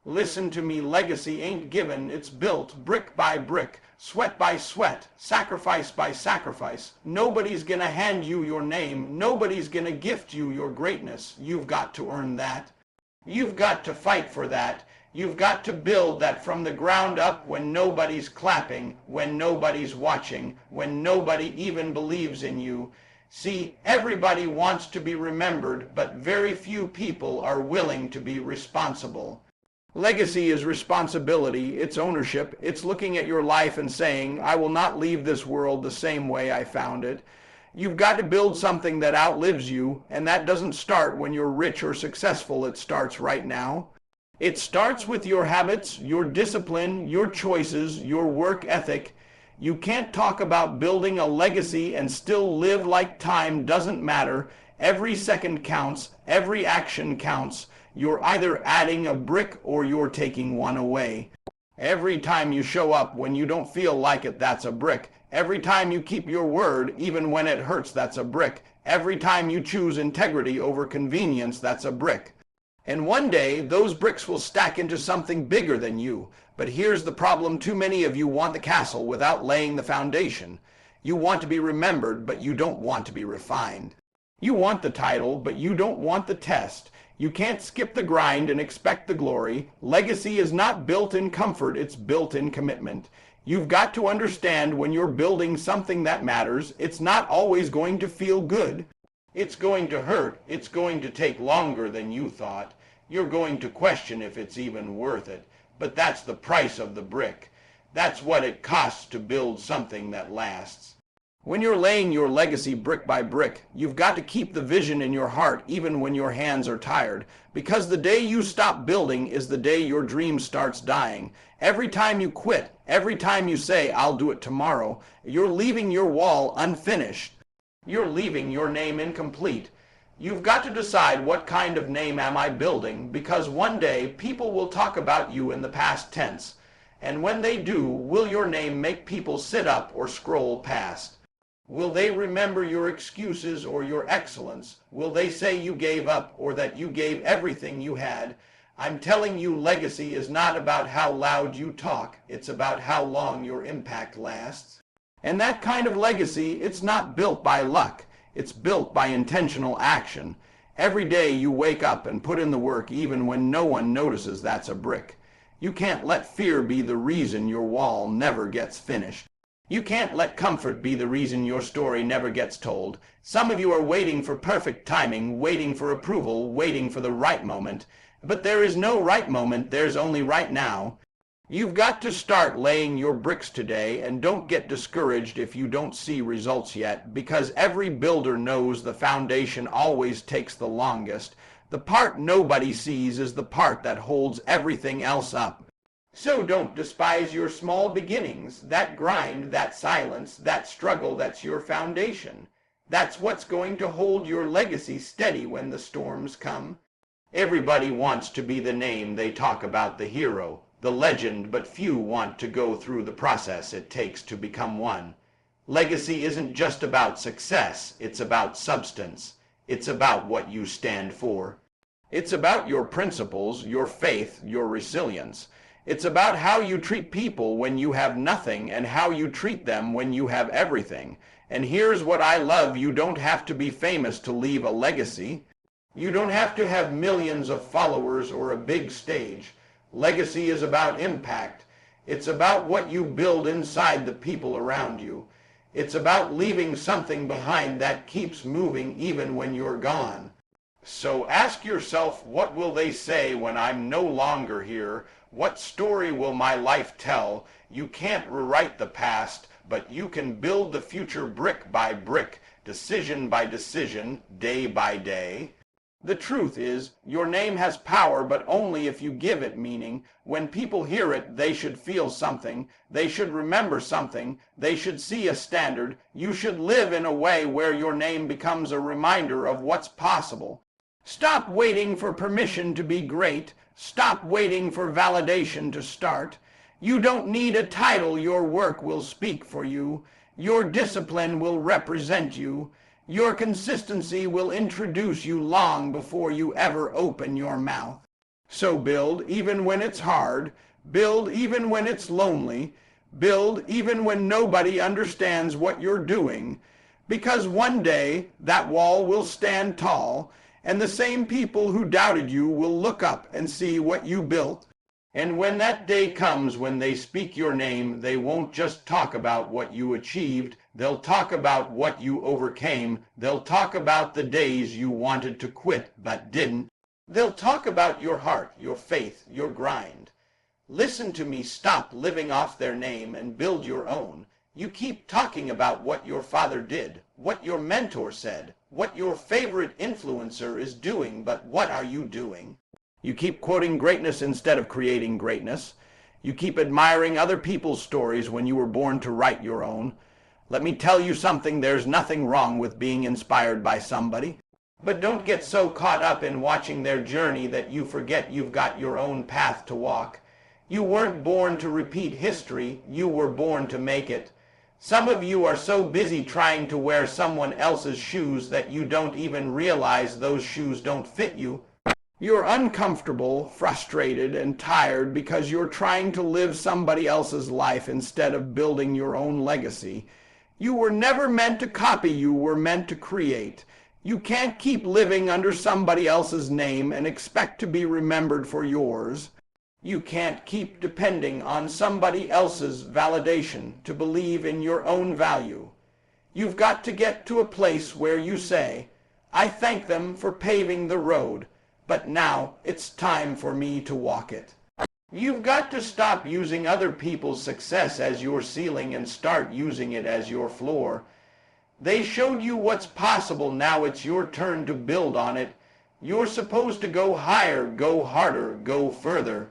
Listen to me, legacy ain't given, it's built brick by brick, sweat by sweat, sacrifice by sacrifice. Nobody's gonna hand you your name, nobody's gonna gift you your greatness. You've got to earn that. You've got to fight for that. You've got to build that from the ground up when nobody's clapping, when nobody's watching, when nobody even believes in you. See, everybody wants to be remembered, but very few people are willing to be responsible. Legacy is responsibility, it's ownership, it's looking at your life and saying, I will not leave this world the same way I found it. You've got to build something that outlives you, and that doesn't start when you're rich or successful, it starts right now. It starts with your habits, your discipline, your choices, your work ethic. You can't talk about building a legacy and still live like time doesn't matter. Every second counts, every action counts. You're either adding a brick or you're taking one away. Every time you show up when you don't feel like it, that's a brick. Every time you keep your word, even when it hurts, that's a brick. Every time you choose integrity over convenience, that's a brick. And one day, those bricks will stack into something bigger than you. But here's the problem, too many of you want the castle without laying the foundation. You want to be remembered, but you don't want to be refined. You want the title, but you don't want the test. You can't skip the grind and expect the glory. Legacy is not built in comfort, it's built in commitment. You've got to understand when you're building something that matters, it's not always going to feel good. It's going to hurt. It's going to take longer than you thought. You're going to question if it's even worth it. But that's the price of the brick. That's what it costs to build something that lasts. When you're laying your legacy brick by brick, you've got to keep the vision in your heart even when your hands are tired. Because the day you stop building is the day your dream starts dying. Every time you quit, every time you say, I'll do it tomorrow, you're leaving your wall unfinished. You're leaving your name incomplete. You've got to decide what kind of name am I building, because one day people will talk about you in the past tense. And when they do, will your name make people sit up or scroll past? Will they remember your excuses or your excellence? Will they say you gave up or that you gave everything you had? I'm telling you, legacy is not about how loud you talk. It's about how long your impact lasts. And that kind of legacy, it's not built by luck. It's built by intentional action. Every day you wake up and put in the work even when no one notices, that's a brick. You can't let fear be the reason your wall never gets finished. You can't let comfort be the reason your story never gets told. Some of you are waiting for perfect timing, waiting for approval, waiting for the right moment. But there is no right moment, there's only right now. You've got to start laying your bricks today, and don't get discouraged if you don't see results yet, because every builder knows the foundation always takes the longest. The part nobody sees is the part that holds everything else up. So don't despise your small beginnings. That grind, that silence, that struggle, that's your foundation. That's what's going to hold your legacy steady when the storms come. Everybody wants to be the name they talk about, the hero, the legend, but few want to go through the process it takes to become one. Legacy isn't just about success, it's about substance. It's about what you stand for. It's about your principles, your faith, your resilience. It's about how you treat people when you have nothing and how you treat them when you have everything. And here's what I love, you don't have to be famous to leave a legacy. You don't have to have millions of followers or a big stage. Legacy is about impact. It's about what you build inside the people around you. It's about leaving something behind that keeps moving even when you're gone. So ask yourself, what will they say when I'm no longer here? What story will my life tell? You can't rewrite the past, but you can build the future brick by brick, decision by decision, day by day. The truth is, your name has power, but only if you give it meaning. When people hear it, they should feel something. They should remember something. They should see a standard. You should live in a way where your name becomes a reminder of what's possible. Stop waiting for permission to be great. Stop waiting for validation to start. You don't need a title. Your work will speak for you. Your discipline will represent you. Your consistency will introduce you long before you ever open your mouth. So build even when it's hard, build even when it's lonely, build even when nobody understands what you're doing, because one day that wall will stand tall, and the same people who doubted you will look up and see what you built. And when that day comes when they speak your name, they won't just talk about what you achieved, they'll talk about what you overcame, they'll talk about the days you wanted to quit but didn't. They'll talk about your heart, your faith, your grind. Listen to me, stop living off their name and build your own. You keep talking about what your father did, what your mentor said, what your favorite influencer is doing, but what are you doing? You keep quoting greatness instead of creating greatness. You keep admiring other people's stories when you were born to write your own. Let me tell you something, there's nothing wrong with being inspired by somebody. But don't get so caught up in watching their journey that you forget you've got your own path to walk. You weren't born to repeat history, you were born to make it. Some of you are so busy trying to wear someone else's shoes that you don't even realize those shoes don't fit you. You're uncomfortable, frustrated, and tired because you're trying to live somebody else's life instead of building your own legacy. You were never meant to copy, you were meant to create. You can't keep living under somebody else's name and expect to be remembered for yours. You can't keep depending on somebody else's validation to believe in your own value. You've got to get to a place where you say, I thank them for paving the road, but now it's time for me to walk it. You've got to stop using other people's success as your ceiling and start using it as your floor. They showed you what's possible, now it's your turn to build on it. You're supposed to go higher, go harder, go further.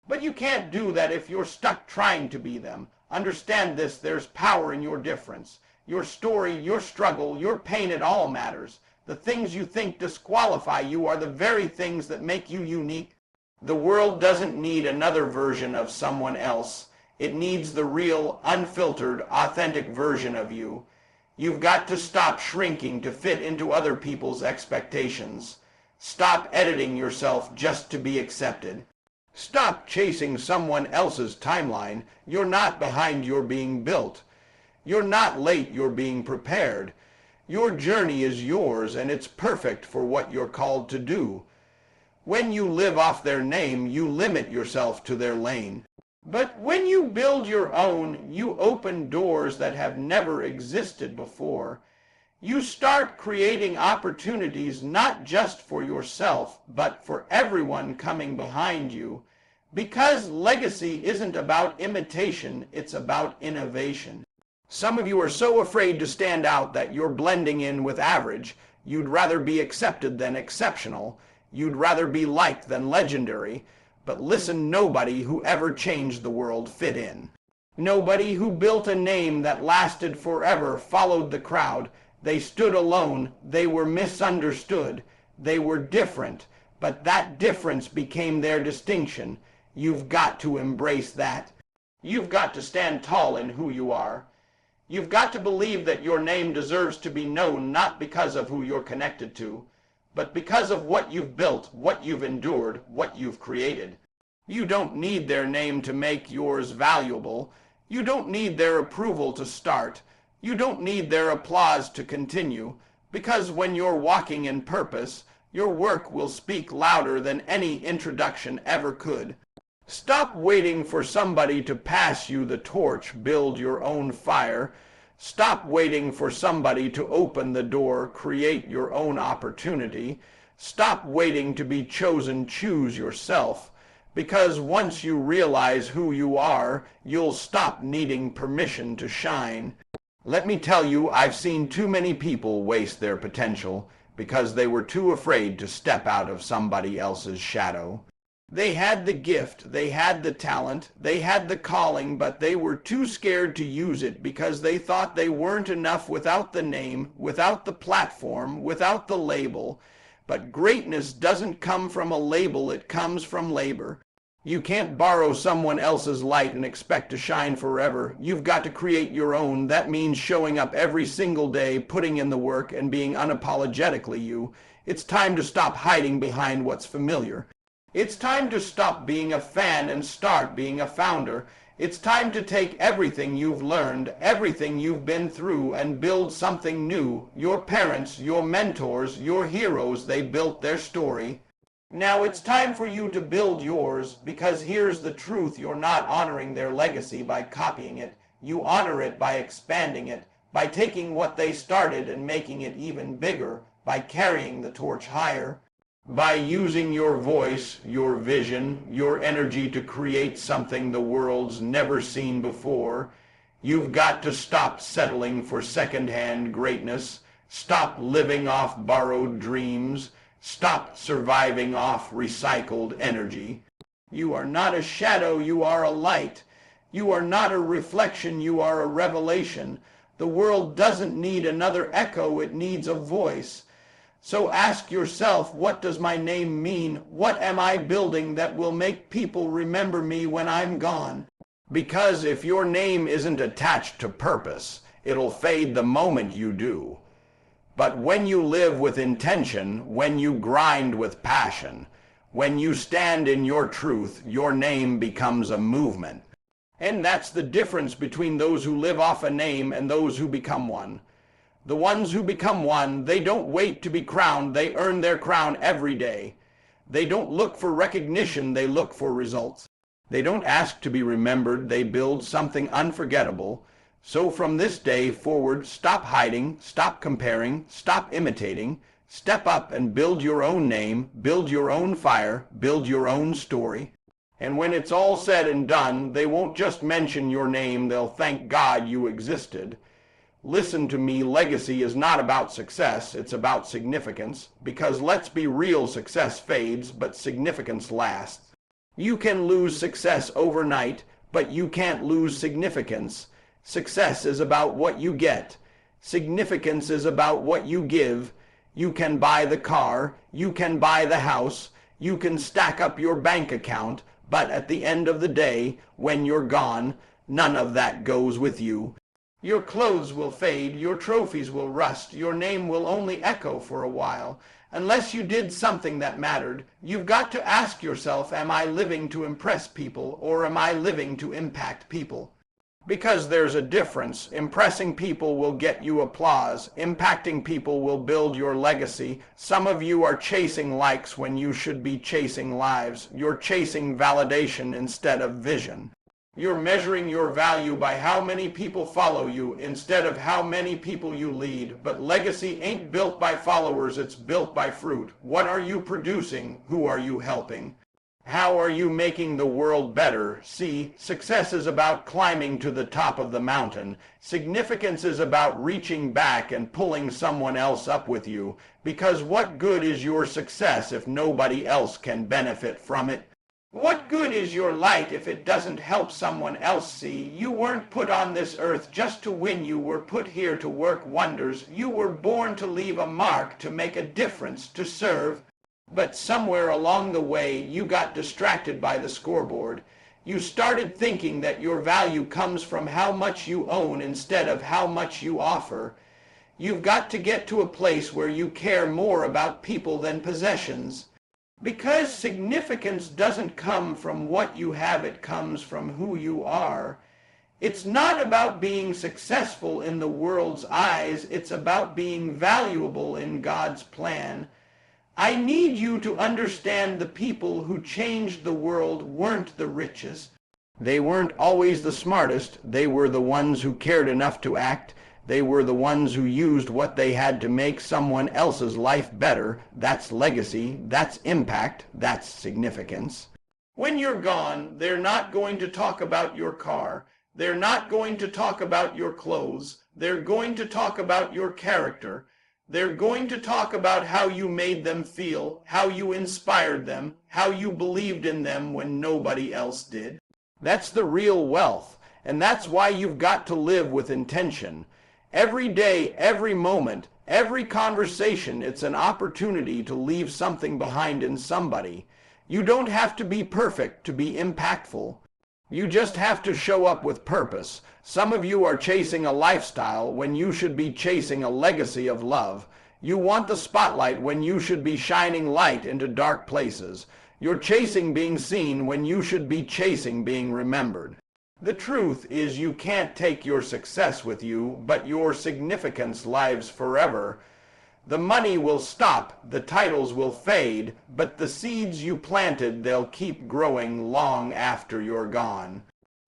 But you can't do that if you're stuck trying to be them. Understand this, there's power in your difference. Your story, your struggle, your pain, it all matters. The things you think disqualify you are the very things that make you unique. The world doesn't need another version of someone else. It needs the real, unfiltered, authentic version of you. You've got to stop shrinking to fit into other people's expectations. Stop editing yourself just to be accepted. Stop chasing someone else's timeline. You're not behind, you're being built. You're not late, you're being prepared. Your journey is yours and it's perfect for what you're called to do. When you live off their name, you limit yourself to their lane. But when you build your own, you open doors that have never existed before. You start creating opportunities not just for yourself, but for everyone coming behind you. Because legacy isn't about imitation, it's about innovation. Some of you are so afraid to stand out that you're blending in with average. You'd rather be accepted than exceptional. You'd rather be liked than legendary. But listen, nobody who ever changed the world fit in. Nobody who built a name that lasted forever followed the crowd. They stood alone. They were misunderstood. They were different. But that difference became their distinction. You've got to embrace that. You've got to stand tall in who you are. You've got to believe that your name deserves to be known not because of who you're connected to, but because of what you've built, what you've endured, what you've created. You don't need their name to make yours valuable. You don't need their approval to start. You don't need their applause to continue, because when you're walking in purpose, your work will speak louder than any introduction ever could. Stop waiting for somebody to pass you the torch, build your own fire. Stop waiting for somebody to open the door, create your own opportunity. Stop waiting to be chosen, choose yourself. Because once you realize who you are, you'll stop needing permission to shine. Let me tell you, I've seen too many people waste their potential because they were too afraid to step out of somebody else's shadow. They had the gift, they had the talent, they had the calling, but they were too scared to use it because they thought they weren't enough without the name, without the platform, without the label. But greatness doesn't come from a label, it comes from labor. You can't borrow someone else's light and expect to shine forever. You've got to create your own. That means showing up every single day, putting in the work, and being unapologetically you. It's time to stop hiding behind what's familiar. It's time to stop being a fan and start being a founder. It's time to take everything you've learned, everything you've been through, and build something new. Your parents, your mentors, your heroes, they built their story. Now it's time for you to build yours, because here's the truth: you're not honoring their legacy by copying it. You honor it by expanding it, by taking what they started and making it even bigger, by carrying the torch higher, by using your voice, your vision, your energy to create something the world's never seen before. You've got to stop settling for second-hand greatness, stop living off borrowed dreams, stop surviving off recycled energy. You are not a shadow, you are a light. You are not a reflection, you are a revelation. The world doesn't need another echo, it needs a voice. So ask yourself, what does my name mean? What am I building that will make people remember me when I'm gone? Because if your name isn't attached to purpose, it'll fade the moment you do. But when you live with intention, when you grind with passion, when you stand in your truth, your name becomes a movement. And that's the difference between those who live off a name and those who become one. The ones who become one, they don't wait to be crowned, they earn their crown every day. They don't look for recognition, they look for results. They don't ask to be remembered, they build something unforgettable. So from this day forward, stop hiding, stop comparing, stop imitating, step up and build your own name, build your own fire, build your own story. And when it's all said and done, they won't just mention your name, they'll thank God you existed. Listen to me, legacy is not about success, it's about significance, because let's be real, success fades, but significance lasts. You can lose success overnight, but you can't lose significance. Success is about what you get. Significance is about what you give. You can buy the car, you can buy the house, you can stack up your bank account, but at the end of the day, when you're gone, none of that goes with you. Your clothes will fade, your trophies will rust, your name will only echo for a while. Unless you did something that mattered, you've got to ask yourself, am I living to impress people, or am I living to impact people? Because there's a difference. Impressing people will get you applause. Impacting people will build your legacy. Some of you are chasing likes when you should be chasing lives. You're chasing validation instead of vision. You're measuring your value by how many people follow you instead of how many people you lead. But legacy ain't built by followers, it's built by fruit. What are you producing? Who are you helping? How are you making the world better? See, success is about climbing to the top of the mountain. Significance is about reaching back and pulling someone else up with you. Because what good is your success if nobody else can benefit from it? What good is your light if it doesn't help someone else see? You weren't put on this earth just to win. You were put here to work wonders. You were born to leave a mark, to make a difference, to serve. But somewhere along the way, you got distracted by the scoreboard. You started thinking that your value comes from how much you own instead of how much you offer. You've got to get to a place where you care more about people than possessions. Because significance doesn't come from what you have, it comes from who you are. It's not about being successful in the world's eyes, it's about being valuable in God's plan. I need you to understand the people who changed the world weren't the richest. They weren't always the smartest, they were the ones who cared enough to act. They were the ones who used what they had to make someone else's life better. That's legacy, that's impact, that's significance. When you're gone, they're not going to talk about your car. They're not going to talk about your clothes. They're going to talk about your character. They're going to talk about how you made them feel, how you inspired them, how you believed in them when nobody else did. That's the real wealth, and that's why you've got to live with intention. Every day, every moment, every conversation, it's an opportunity to leave something behind in somebody. You don't have to be perfect to be impactful. You just have to show up with purpose. Some of you are chasing a lifestyle when you should be chasing a legacy of love. You want the spotlight when you should be shining light into dark places. You're chasing being seen when you should be chasing being remembered. The truth is you can't take your success with you, but your significance lives forever. The money will stop, the titles will fade, but the seeds you planted, they'll keep growing long after you're gone.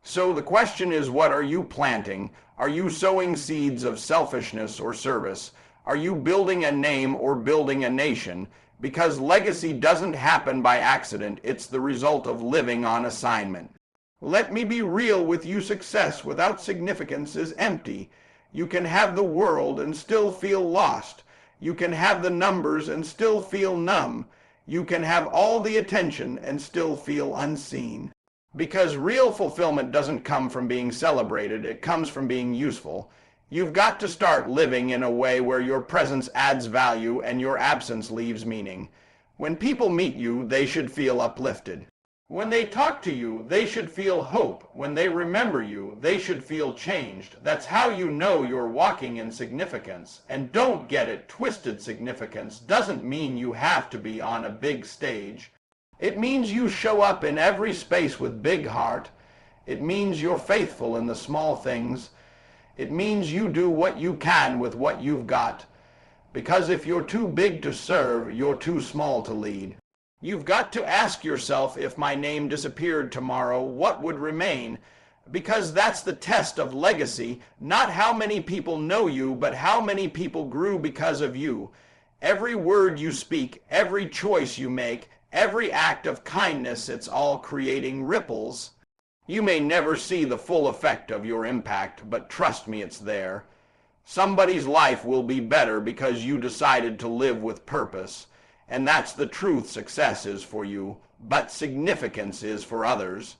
So the question is, what are you planting? Are you sowing seeds of selfishness or service? Are you building a name or building a nation? Because legacy doesn't happen by accident, it's the result of living on assignment. Let me be real with you, success without significance is empty. You can have the world and still feel lost. You can have the numbers and still feel numb. You can have all the attention and still feel unseen. Because real fulfillment doesn't come from being celebrated, it comes from being useful. You've got to start living in a way where your presence adds value and your absence leaves meaning. When people meet you, they should feel uplifted. When they talk to you, they should feel hope. When they remember you, they should feel changed. That's how you know you're walking in significance. And don't get it twisted, significance doesn't mean you have to be on a big stage. It means you show up in every space with big heart. It means you're faithful in the small things. It means you do what you can with what you've got. Because if you're too big to serve, you're too small to lead. You've got to ask yourself, if my name disappeared tomorrow, what would remain? Because that's the test of legacy, not how many people know you, but how many people grew because of you. Every word you speak, every choice you make, every act of kindness, it's all creating ripples. You may never see the full effect of your impact, but trust me, it's there. Somebody's life will be better because you decided to live with purpose. And that's the truth. Success is for you, but significance is for others.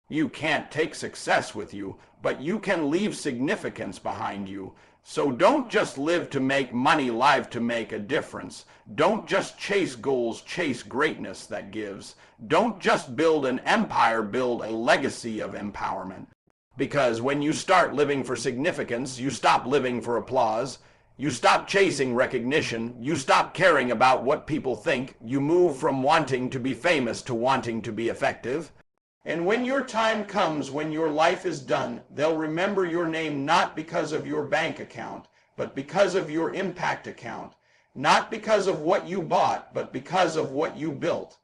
You can't take success with you, but you can leave significance behind you. So don't just live to make money, live to make a difference. Don't just chase goals, chase greatness that gives. Don't just build an empire, build a legacy of empowerment. Because when you start living for significance, you stop living for applause. You stop chasing recognition. You stop caring about what people think. You move from wanting to be famous to wanting to be effective. And when your time comes, when your life is done, they'll remember your name not because of your bank account, but because of your impact account. Not because of what you bought, but because of what you built.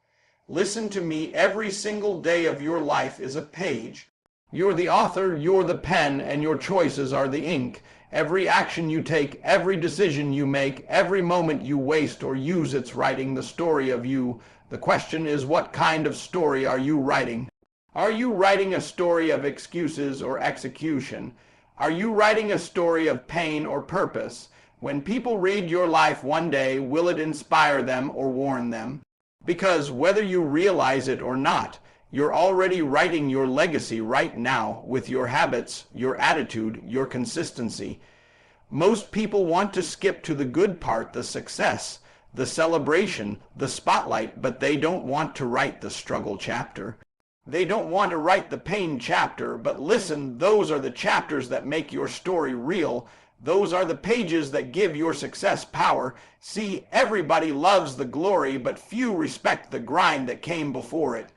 Listen to me, every single day of your life is a page. You're the author, you're the pen, and your choices are the ink. Every action you take, every decision you make, every moment you waste or use, it's writing the story of you. The question is, what kind of story are you writing? Are you writing a story of excuses or execution? Are you writing a story of pain or purpose? When people read your life one day, will it inspire them or warn them? Because whether you realize it or not, you're already writing your legacy right now with your habits, your attitude, your consistency. Most people want to skip to the good part, the success, the celebration, the spotlight, but they don't want to write the struggle chapter. They don't want to write the pain chapter, but listen, those are the chapters that make your story real. Those are the pages that give your success power. See, everybody loves the glory, but few respect the grind that came before it.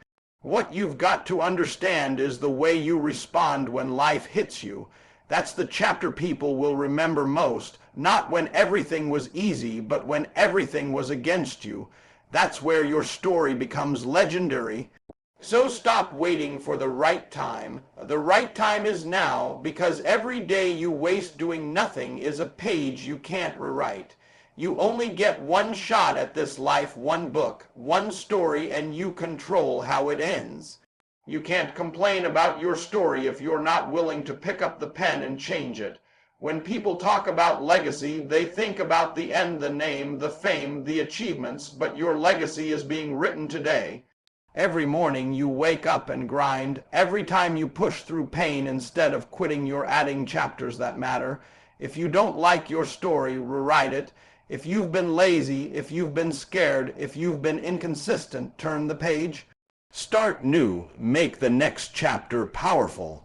What you've got to understand is the way you respond when life hits you. That's the chapter people will remember most, not when everything was easy, but when everything was against you. That's where your story becomes legendary. So stop waiting for the right time. The right time is now, because every day you waste doing nothing is a page you can't rewrite. You only get one shot at this life, one book, one story, and you control how it ends. You can't complain about your story if you're not willing to pick up the pen and change it. When people talk about legacy, they think about the end, the name, the fame, the achievements, but your legacy is being written today. Every morning you wake up and grind. Every time you push through pain instead of quitting, you're adding chapters that matter. If you don't like your story, rewrite it. If you've been lazy, if you've been scared, if you've been inconsistent, turn the page. Start new. Make the next chapter powerful.